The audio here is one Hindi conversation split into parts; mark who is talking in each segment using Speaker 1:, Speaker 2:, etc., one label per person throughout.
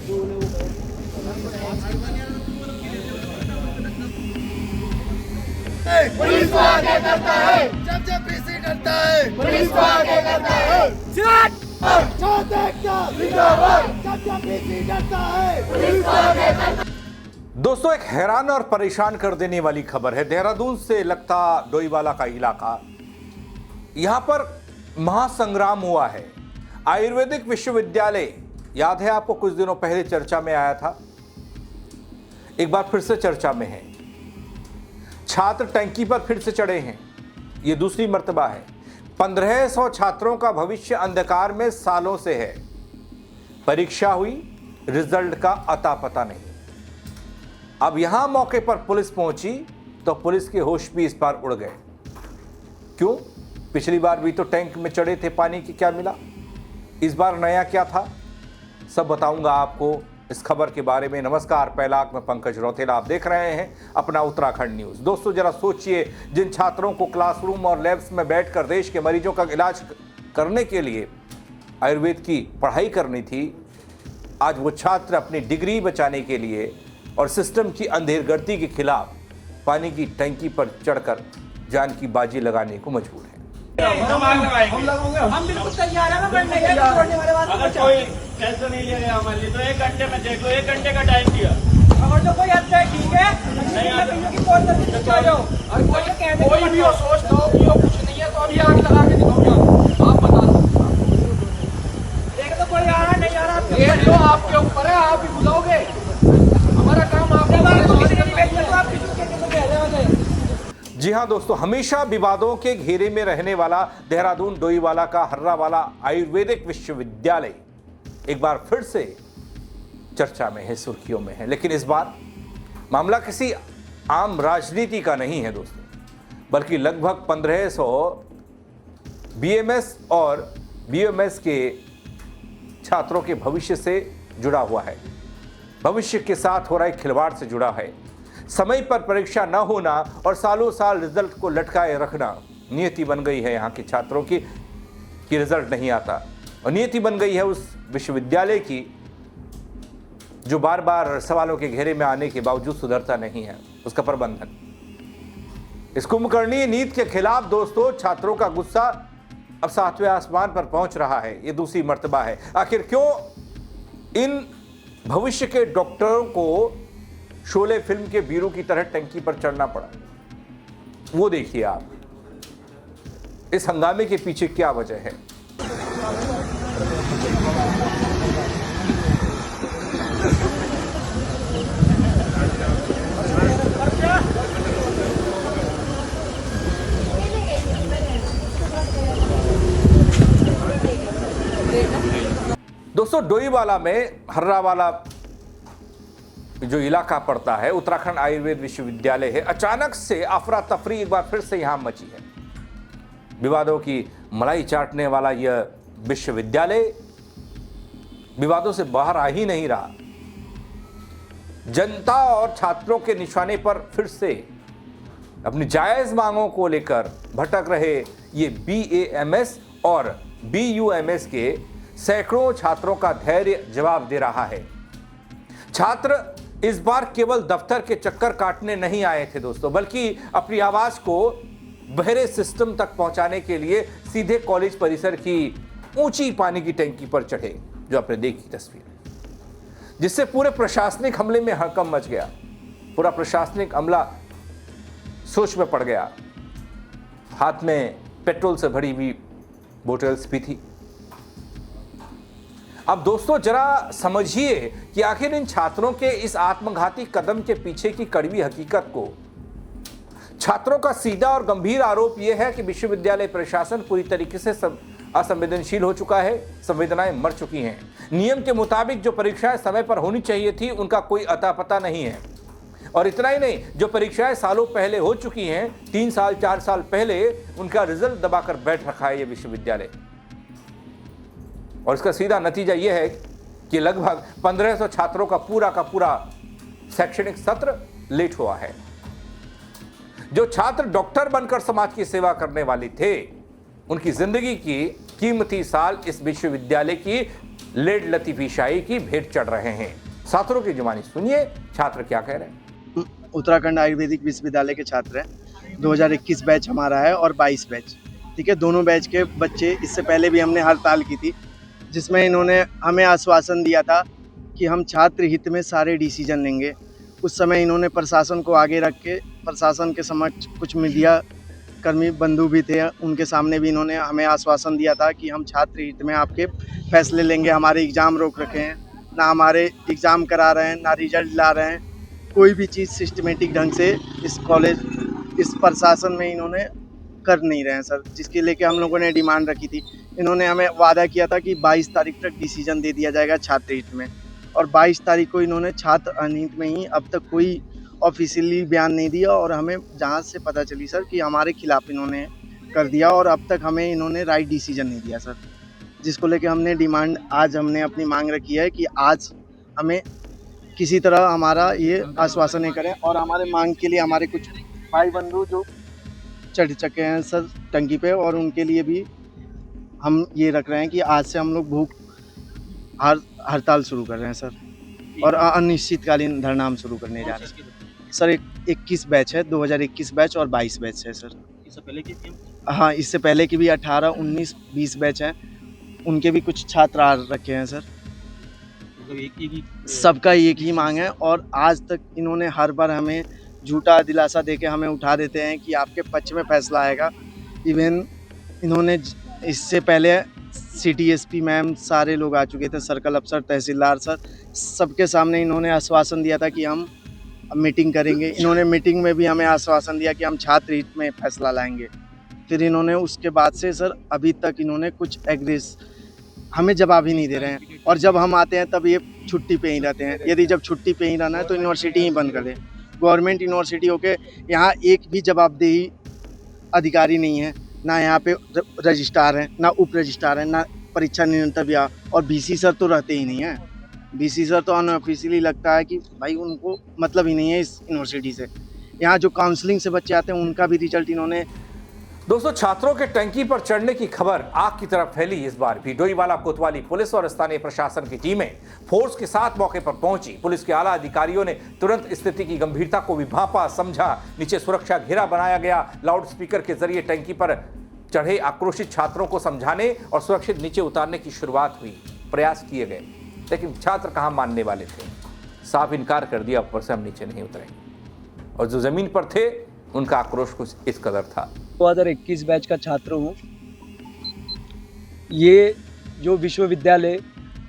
Speaker 1: पुलिस को आगे करता है, जब पीसी डरता है, पुलिस को आगे करता है। जब पीसी डरता है, पुलिस को आगे करता है।
Speaker 2: दोस्तों, एक हैरान और परेशान कर देने वाली खबर है। देहरादून से लगता डोईवाला का इलाका, यहां पर महासंग्राम हुआ है। आयुर्वेदिक विश्वविद्यालय, याद है आपको, कुछ दिनों पहले चर्चा में आया था, एक बार फिर से चर्चा में है। छात्र टंकी पर फिर से चढ़े हैं, यह दूसरी मर्तबा है। 1500 छात्रों का भविष्य अंधकार में सालों से है। परीक्षा हुई, रिजल्ट का अता पता नहीं। अब यहां मौके पर पुलिस पहुंची तो पुलिस के होश भी इस बार उड़ गए। क्यों? पिछली बार भी तो टैंक में चढ़े थे, पानी की क्या मिला? इस बार नया क्या था? सब बताऊंगा आपको इस खबर के बारे में। नमस्कार, पहला मैं पंकज रौतेला, आप देख रहे हैं अपना उत्तराखंड न्यूज। दोस्तों, जरा सोचिए, जिन छात्रों को क्लासरूम और लैब्स में बैठकर देश के मरीजों का इलाज करने के लिए आयुर्वेद की पढ़ाई करनी थी, आज वो छात्र अपनी डिग्री बचाने के लिए और सिस्टम की अंधेरगर्दी के खिलाफ पानी की टंकी पर चढ़कर जान की बाजी लगाने को मजबूर है।
Speaker 3: हम बिल्कुल तैयार हैं, बढ़ने के लिए छोड़ने वाले बात
Speaker 4: अगर कोई टेंशन नहीं ले रहा हमारे लिए तो 1 घंटे में देख लो, 1 घंटे का टाइम दिया।
Speaker 3: अगर तो कोई अच्छा है, ठीक है, नहीं आप की कॉल करके चले जाओ। और कोई कहते कोई भी हो सोच लो कि वो कुछ नहीं है तो अभी आग लगा के दिखाओ, आप बता दो। एक तो कोई आ रहा नहीं आ रहा, ये जो आपके ऊपर है, आप ही बुलाओगे। हमारा काम आपने बात तो किसी नहीं बैठे तो आप किसी के तो कह रहे हो।
Speaker 2: जी हां दोस्तों, हमेशा विवादों के घेरे में रहने वाला देहरादून डोईवाला का हर्रावाला आयुर्वेदिक विश्वविद्यालय एक बार फिर से चर्चा में है, सुर्खियों में है। लेकिन इस बार मामला किसी आम राजनीति का नहीं है दोस्तों, बल्कि लगभग 1500 बीएमएस और बीएमएस के छात्रों के भविष्य से जुड़ा हुआ है। भविष्य के साथ हो रहा है खिलवाड़ से जुड़ा है। समय पर परीक्षा न होना और सालों साल रिजल्ट को लटकाए रखना नियति बन गई है यहाँ के छात्रों की कि रिजल्ट नहीं आता। और नियति बन गई है उस विश्वविद्यालय की जो बार बार सवालों के घेरे में आने के बावजूद सुधरता नहीं है, उसका प्रबंधन। इस कुंभकर्णीय नीति के खिलाफ दोस्तों छात्रों का गुस्सा अब 7वें आसमान पर पहुंच रहा है। ये दूसरी मर्तबा है। आखिर क्यों इन भविष्य के डॉक्टरों को शोले फिल्म के वीरों की तरह टंकी पर चढ़ना पड़ा, वो देखिए आप। इस हंगामे के पीछे क्या वजह है? दोस्तों, डोईवाला में हर्रावाला जो इलाका पड़ता है, उत्तराखंड आयुर्वेद विश्वविद्यालय है। अचानक से अफरा तफरी एक बार फिर से यहां मची है। विवादों की मलाई चाटने वाला यह विश्वविद्यालय विवादों से बाहर आ ही नहीं रहा। जनता और छात्रों के निशाने पर फिर से अपनी जायज मांगों को लेकर भटक रहे ये बीएएमएस और बीयूएमएस के सैकड़ों छात्रों का धैर्य जवाब दे रहा है। छात्र इस बार केवल दफ्तर के चक्कर काटने नहीं आए थे दोस्तों, बल्कि अपनी आवाज को बहरे सिस्टम तक पहुंचाने के लिए सीधे कॉलेज परिसर की ऊंची पानी की टंकी पर चढ़े, जो आपने देखी तस्वीर, जिससे पूरे प्रशासनिक हमले में हड़कंप मच गया। पूरा प्रशासनिक अमला सोच में पड़ गया। हाथ में पेट्रोल से भरी हुई बोतल्स भी थी। अब दोस्तों जरा समझिए कि आखिर इन छात्रों के इस आत्मघाती कदम के पीछे की कड़वी हकीकत को। छात्रों का सीधा और गंभीर आरोप यह है कि विश्वविद्यालय प्रशासन पूरी तरीके से असंवेदनशील हो चुका है। संवेदनाएं मर चुकी हैं। नियम के मुताबिक जो परीक्षाएं समय पर होनी चाहिए थी, उनका कोई अता पता नहीं है। और इतना ही नहीं, जो परीक्षाएं सालों पहले हो चुकी हैं, 3 साल 4 साल पहले, उनका रिजल्ट दबाकर बैठ रखा है यह विश्वविद्यालय। और इसका सीधा नतीजा यह है कि लगभग 1500 छात्रों का पूरा शैक्षणिक सत्र लेट हुआ है। जो छात्र डॉक्टर बनकर समाज की सेवा करने वाले थे, उनकी जिंदगी की कीमती साल इस विश्वविद्यालय की लेड लतीफी शाही की भेंट चढ़ रहे हैं। छात्रों की जुबानी सुनिए, छात्र क्या कह रहे हैं।
Speaker 5: उत्तराखंड आयुर्वेदिक विश्वविद्यालय के छात्र हैं। 2021 बैच हमारा है और 22 बैच, ठीक है। दोनों बैच के बच्चे, इससे पहले भी हमने हड़ताल की थी, जिसमें इन्होंने हमें आश्वासन दिया था कि हम छात्र हित में सारे डिसीजन लेंगे। उस समय इन्होंने प्रशासन को आगे रख के, प्रशासन के समक्ष कुछ मीडिया कर्मी बंधु भी थे, उनके सामने भी इन्होंने हमें आश्वासन दिया था कि हम छात्र हित में आपके फैसले लेंगे। हमारे एग्ज़ाम रोक रखे हैं, ना हमारे एग्ज़ाम करा रहे हैं, ना रिजल्ट ला रहे हैं, कोई भी चीज़ सिस्टमेटिक ढंग से इस कॉलेज, इस प्रशासन में इन्होंने कर नहीं रहे हैं सर, जिसके लेके हम लोगों ने डिमांड रखी थी। इन्होंने हमें वादा किया था कि 22 तारीख तक डिसीजन दे दिया जाएगा छात्र हित में, और 22 तारीख को इन्होंने छात्र अनहित में ही अब तक कोई ऑफिशियली बयान नहीं दिया, और हमें जहाँ से पता चली सर कि हमारे खिलाफ इन्होंने कर दिया, और अब तक हमें इन्होंने राइट डिसीजन नहीं दिया सर, जिसको लेके हमने डिमांड, आज हमने अपनी मांग रखी है कि आज हमें किसी तरह हमारा ये आश्वासन नहीं करें, और हमारे मांग के लिए हमारे कुछ भाई बंधु जो चढ़ चुके हैं सर टंकी पे, और उनके लिए भी हम ये रख रहे हैं कि आज से हम लोग भूख हड़ताल शुरू कर रहे हैं सर, और अनिश्चितकालीन धरना हम शुरू करने जा रहे हैं सर। 21 बैच है, 2021 बैच और 22 बैच है सर।
Speaker 4: इससे पहले की थी?
Speaker 5: हाँ, इससे पहले की भी 18, 19, 20 बैच हैं, उनके भी कुछ छात्र आ रखे हैं सर। सबका एक ही मांग है, और आज तक इन्होंने हर बार हमें झूठा दिलासा देके हमें उठा देते हैं कि आपके पक्ष में फैसला आएगा। इवन इन्होंने इससे पहले सिटी एसपी मैम, सारे लोग आ चुके थे, सर्कल अफसर, तहसीलदार सर, सबके सामने इन्होंने आश्वासन दिया था कि हम मीटिंग करेंगे। इन्होंने मीटिंग में भी हमें आश्वासन दिया कि हम छात्र हित में फैसला लाएंगे। फिर इन्होंने उसके बाद से सर अभी तक इन्होंने कुछ एग्रेस हमें जवाब ही नहीं दे रहे हैं, और जब हम आते हैं तब ये छुट्टी पे ही रहते हैं। यदि जब छुट्टी पे ही रहना है तो यूनिवर्सिटी ही बंद कर दें। गवर्नमेंट यूनिवर्सिटी होके यहाँ एक भी जवाबदेही अधिकारी नहीं है, ना यहाँ पे रजिस्ट्रार हैं, ना उप रजिस्ट्रार हैं, ना परीक्षा नियंत्रक, या और बीसी सर तो रहते ही नहीं हैं। बीसी सर तो अनऑफिशियली लगता है कि भाई उनको मतलब ही नहीं है इस यूनिवर्सिटी से। यहाँ जो काउंसलिंग से बच्चे आते हैं उनका भी रिजल्ट इन्होंने।
Speaker 2: दोस्तों, छात्रों के टंकी पर चढ़ने की खबर आग की तरफ फैली। इस बार भी डोईवाला कोतवाली पुलिस और स्थानीय प्रशासन की टीमें फोर्स के साथ मौके पर पहुंची। पुलिस के आला अधिकारियों ने तुरंत स्थिति की गंभीरता को भी भांपा, समझा। नीचे सुरक्षा घेरा बनाया गया। लाउडस्पीकर के जरिए टंकी पर चढ़े आक्रोशित छात्रों को समझाने और सुरक्षित नीचे उतारने की शुरुआत हुई। प्रयास किए गए, लेकिन छात्र कहां मानने वाले थे। साफ इनकार कर दिया, ऊपर से हम नीचे नहीं उतरेंगे। और जो जमीन पर थे उनका आक्रोश कुछ इस कदर था।
Speaker 6: 2021 बैच का छात्र हूँ। ये जो विश्वविद्यालय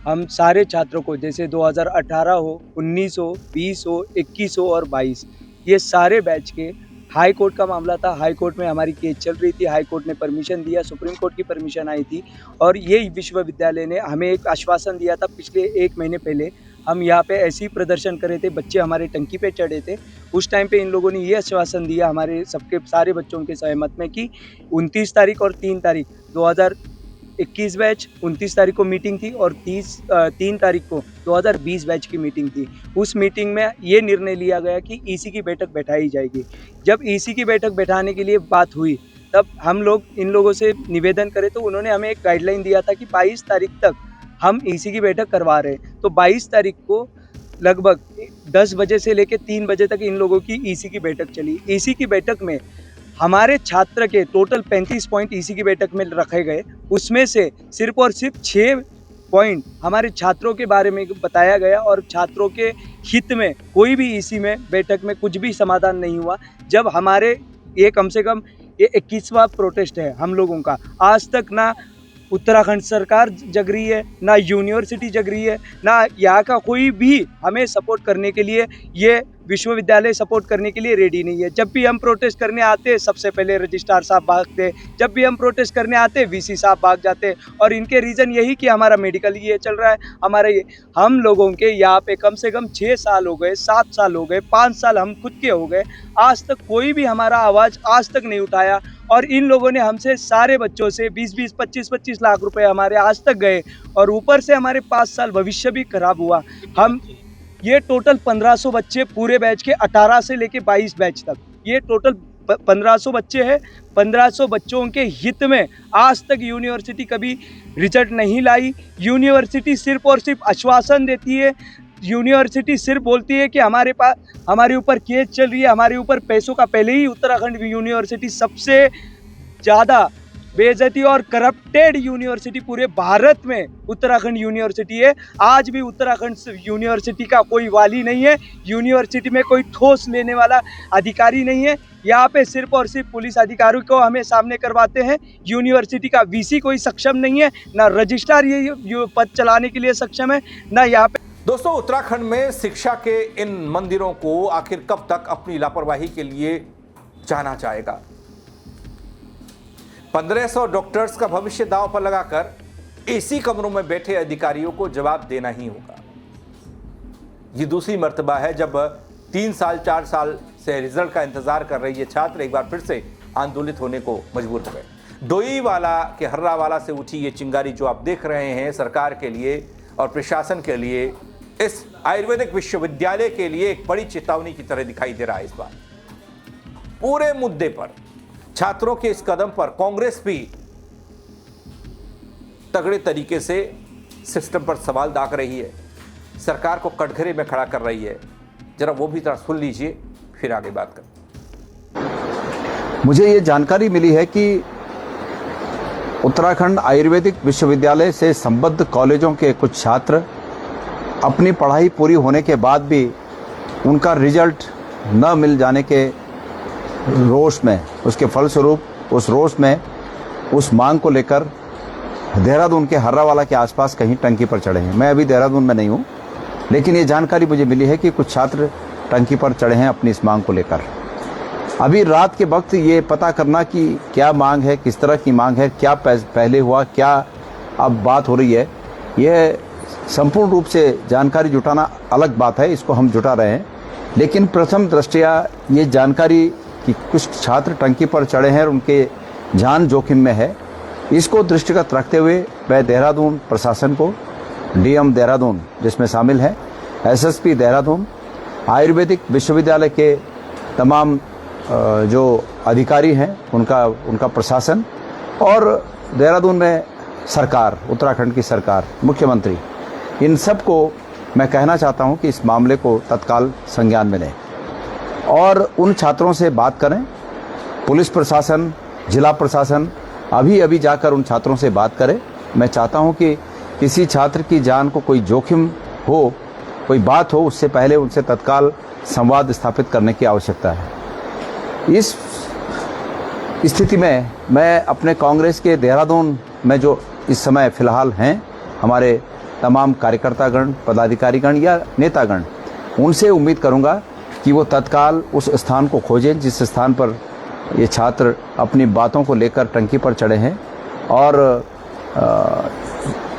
Speaker 6: हम सारे छात्रों को, जैसे 2018 हो, 19 हो, 20 हो, 21 हो और 22, ये सारे बैच के हाई कोर्ट का मामला था। हाई कोर्ट में हमारी केस चल रही थी। हाई कोर्ट ने परमिशन दिया, सुप्रीम कोर्ट की परमिशन आई थी, और ये विश्वविद्यालय ने हमें एक आश्वासन दिया था। पिछले 1 महीने पहले हम यहाँ पे ऐसे ही प्रदर्शन कर रहे थे, बच्चे हमारे टंकी पे चढ़े थे। उस टाइम पे इन लोगों ने ये आश्वासन दिया हमारे सबके सारे बच्चों के सहमत में कि 29 तारीख और 3 तारीख 2021 बैच 29 तारीख को मीटिंग थी, और 3 तारीख को 2020 बैच की मीटिंग थी। उस मीटिंग में ये निर्णय लिया गया कि ईसी की बैठक बैठाई जाएगी। जब ईसी की बैठक बैठाने के लिए बात हुई, तब हम लोग इन लोगों से निवेदन करें तो उन्होंने हमें एक गाइडलाइन दिया था कि 22 तारीख तक हम ईसी की बैठक करवा रहे हैं। तो 22 तारीख को लगभग 10 बजे से लेकर 3 बजे तक इन लोगों की ईसी की बैठक चली। ईसी की बैठक में हमारे छात्र के टोटल 35 पॉइंट ईसी की बैठक में रखे गए। उसमें से सिर्फ और सिर्फ 6 पॉइंट हमारे छात्रों के बारे में बताया गया, और छात्रों के हित में कोई भी ईसी में बैठक में कुछ भी समाधान नहीं हुआ। जब हमारे ये कम से कम ये 21वां प्रोटेस्ट है हम लोगों का। आज तक ना उत्तराखंड सरकार जग रही है, ना यूनिवर्सिटी जग रही है, ना यहाँ का कोई भी हमें सपोर्ट करने के लिए, ये विश्वविद्यालय सपोर्ट करने के लिए रेडी नहीं है। जब भी हम प्रोटेस्ट करने आते सबसे पहले रजिस्ट्रार साहब भागते, जब भी हम प्रोटेस्ट करने आते वीसी साहब भाग जाते, और इनके रीज़न यही कि हमारा मेडिकल ये चल रहा है, हमारा ये। हम लोगों के यहाँ पे कम से कम 6 साल हो गए, 7 साल हो गए, 5 साल हम खुद के हो गए, आज तक कोई भी हमारा आवाज़ आज तक नहीं उठाया। और इन लोगों ने हमसे सारे बच्चों से 20-20, 25-25 लाख रुपए हमारे आज तक गए, और ऊपर से हमारे 5 साल भविष्य भी खराब हुआ। हम ये टोटल 1500 बच्चे पूरे बैच के 18 से लेके 22 बैच तक, ये टोटल 1500 बच्चे हैं, 1500 बच्चों के हित में आज तक यूनिवर्सिटी कभी रिजल्ट नहीं लाई। यूनिवर्सिटी सिर्फ और सिर्फ आश्वासन देती है। यूनिवर्सिटी सिर्फ बोलती है कि हमारे ऊपर केस चल रही है, हमारे ऊपर पैसों का। पहले ही उत्तराखंड यूनिवर्सिटी सबसे ज़्यादा बेइज्जती और करप्टेड यूनिवर्सिटी पूरे भारत में उत्तराखंड यूनिवर्सिटी है। आज भी उत्तराखंड यूनिवर्सिटी का कोई वाली नहीं है, यूनिवर्सिटी में कोई ठोस लेने वाला अधिकारी नहीं है। यहाँ पे सिर्फ और सिर्फ पुलिस अधिकारियों को हमें सामने करवाते हैं। यूनिवर्सिटी का वीसी कोई सक्षम नहीं है, ना रजिस्ट्रार ये पद चलाने के लिए सक्षम है, ना यहाँ पे।
Speaker 2: दोस्तों, उत्तराखंड में शिक्षा के इन मंदिरों को आखिर कब तक अपनी लापरवाही के लिए जाना चाहेगा? 1500 डॉक्टर्स का भविष्य दांव पर लगाकर एसी कमरों में बैठे अधिकारियों को जवाब देना ही होगा। ये दूसरी मर्तबा है जब 3 साल 4 साल से रिजल्ट का इंतजार कर रही ये छात्र एक बार फिर से आंदोलित होने को मजबूर हो गए। डोईवाला के हर्रावाला से उठी ये चिंगारी जो आप देख रहे हैं, सरकार के लिए और प्रशासन के लिए, इस आयुर्वेदिक विश्वविद्यालय के लिए एक बड़ी चेतावनी की तरह दिखाई दे रहा है। इस बार पूरे मुद्दे पर छात्रों के इस कदम पर कांग्रेस भी तगड़े तरीके से सिस्टम पर सवाल दाग रही है, सरकार को कटघरे में खड़ा कर रही है। जरा वो भी तरह सुन लीजिए, फिर आगे बात करें।
Speaker 7: मुझे ये जानकारी मिली है कि उत्तराखंड आयुर्वेदिक विश्वविद्यालय से संबद्ध कॉलेजों के कुछ छात्र अपनी पढ़ाई पूरी होने के बाद भी उनका रिजल्ट न मिल जाने के रोष में, उसके फलस्वरूप उस रोष में उस मांग को लेकर देहरादून के हर्रावाला के आसपास कहीं टंकी पर चढ़े हैं। मैं अभी देहरादून में नहीं हूँ, लेकिन ये जानकारी मुझे मिली है कि कुछ छात्र टंकी पर चढ़े हैं अपनी इस मांग को लेकर। अभी रात के वक्त ये पता करना कि क्या मांग है, किस तरह की मांग है, क्या पहले हुआ, क्या अब बात हो रही है, यह संपूर्ण रूप से जानकारी जुटाना अलग बात है, इसको हम जुटा रहे हैं। लेकिन प्रथम दृष्टया ये जानकारी कि कुछ छात्र टंकी पर चढ़े हैं और उनके जान जोखिम में है, इसको दृष्टिगत रखते हुए मैं देहरादून प्रशासन को, डीएम देहरादून जिसमें शामिल है, एसएसपी देहरादून, आयुर्वेदिक विश्वविद्यालय के तमाम जो अधिकारी हैं उनका प्रशासन और देहरादून में सरकार, उत्तराखंड की सरकार, मुख्यमंत्री, इन सब को मैं कहना चाहता हूं कि इस मामले को तत्काल संज्ञान में लें और उन छात्रों से बात करें। पुलिस प्रशासन, जिला प्रशासन अभी जाकर उन छात्रों से बात करे। मैं चाहता हूं कि किसी छात्र की जान को कोई जोखिम हो, कोई बात हो, उससे पहले उनसे तत्काल संवाद स्थापित करने की आवश्यकता है। इस स्थिति में मैं अपने कांग्रेस के देहरादून में जो इस समय फिलहाल हैं हमारे तमाम कार्यकर्तागण, पदाधिकारीगण या नेतागण, उनसे उम्मीद करूंगा कि वो तत्काल उस स्थान को खोजें जिस स्थान पर ये छात्र अपनी बातों को लेकर टंकी पर चढ़े हैं और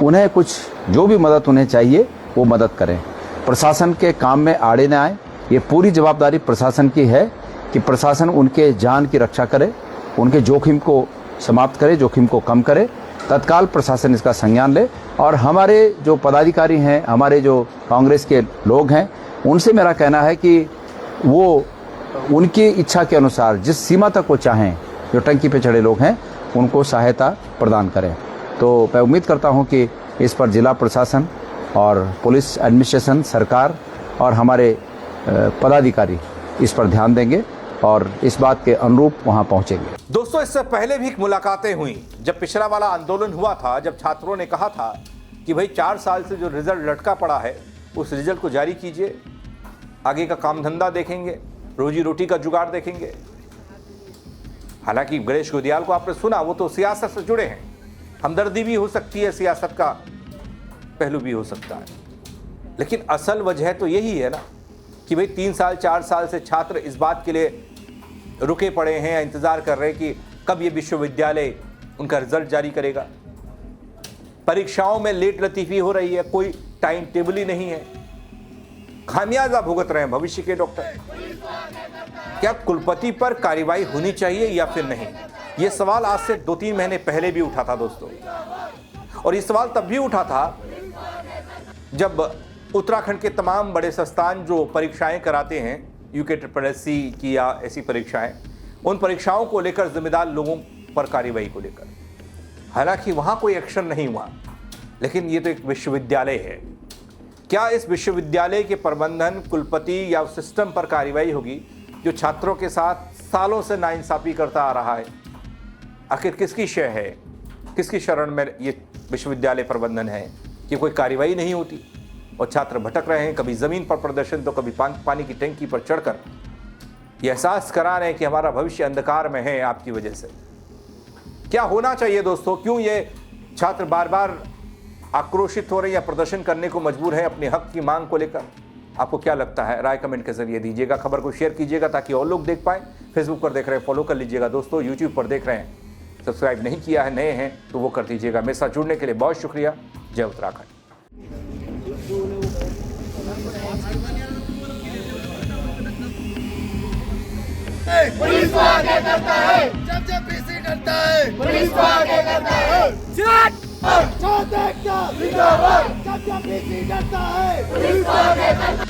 Speaker 7: उन्हें कुछ जो भी मदद उन्हें चाहिए वो मदद करें। प्रशासन के काम में आड़े न आए। ये पूरी जवाबदारी प्रशासन की है कि प्रशासन उनके जान की रक्षा करे, उनके जोखिम को समाप्त करे, जोखिम को कम करे। तत्काल प्रशासन इसका संज्ञान ले और हमारे जो पदाधिकारी हैं, हमारे जो कांग्रेस के लोग हैं, उनसे मेरा कहना है कि वो उनकी इच्छा के अनुसार जिस सीमा तक वो चाहें, जो टंकी पे चढ़े लोग हैं, उनको सहायता प्रदान करें। तो मैं उम्मीद करता हूं कि इस पर जिला प्रशासन और पुलिस एडमिनिस्ट्रेशन, सरकार और हमारे पदाधिकारी इस पर ध्यान देंगे और इस बात के अनुरूप वहां पहुंचेंगे।
Speaker 2: दोस्तों, इससे पहले भी मुलाकातें हुई जब पिछड़ा वाला आंदोलन हुआ था, जब छात्रों ने कहा था कि भाई 4 साल से जो रिजल्ट लटका पड़ा है उस रिजल्ट को जारी कीजिए, आगे का काम धंधा देखेंगे, रोजी रोटी का जुगाड़ देखेंगे। हालांकि गणेश गोदियाल को आपने सुना, वो तो सियासत से जुड़े हैं, हमदर्दी भी हो सकती है, सियासत का पहलू भी हो सकता है, लेकिन असल वजह तो यही है ना कि भाई 3 साल 4 साल से छात्र इस बात के लिए रुके पड़े हैं या इंतजार कर रहे हैं कि कब ये विश्वविद्यालय उनका रिजल्ट जारी करेगा। परीक्षाओं में लेट लतीफी हो रही है, कोई टाइम टेबल ही नहीं है, खामियाजा भुगत रहे हैं भविष्य के डॉक्टर। क्या कुलपति पर कार्रवाई होनी चाहिए या फिर नहीं? यह सवाल आज से 2-3 महीने पहले भी उठा था दोस्तों, और ये सवाल तब भी उठा था जब उत्तराखंड के तमाम बड़े संस्थान जो परीक्षाएं कराते हैं, UKSSC की या ऐसी परीक्षाएं, उन परीक्षाओं को लेकर जिम्मेदार लोगों पर कार्रवाई को लेकर। हालांकि वहां कोई एक्शन नहीं हुआ, लेकिन ये तो एक विश्वविद्यालय है। क्या इस विश्वविद्यालय के प्रबंधन, कुलपति या सिस्टम पर कार्रवाई होगी जो छात्रों के साथ सालों से नाइंसाफी करता आ रहा है? आखिर किसकी शय है, किसकी शरण में ये विश्वविद्यालय प्रबंधन है कि कोई कार्रवाई नहीं होती और छात्र भटक रहे हैं, कभी ज़मीन पर प्रदर्शन तो कभी पानी की टंकी पर चढ़कर ये एहसास करा रहे हैं कि हमारा भविष्य अंधकार में है आपकी वजह से। क्या होना चाहिए दोस्तों? क्यों ये छात्र बार बार आक्रोशित हो रहे हैं या प्रदर्शन करने को मजबूर हैं अपने हक की मांग को लेकर? आपको क्या लगता है? राय कमेंट के जरिए दीजिएगा। खबर को शेयर कीजिएगा ताकि और लोग देख पाएं। फेसबुक पर देख रहे हैं फॉलो कर लीजिएगा दोस्तों। यूट्यूब पर देख रहे हैं, सब्सक्राइब नहीं किया है, नए हैं तो वो कर दीजिएगा। मेरे साथ जुड़ने के लिए बहुत शुक्रिया। जय उत्तराखंड।
Speaker 1: पुलिस को आगे करता है, जब पीसी डरता है, पुलिस को आगे करता है। जिंदाबाद, जब पीसी डरता है,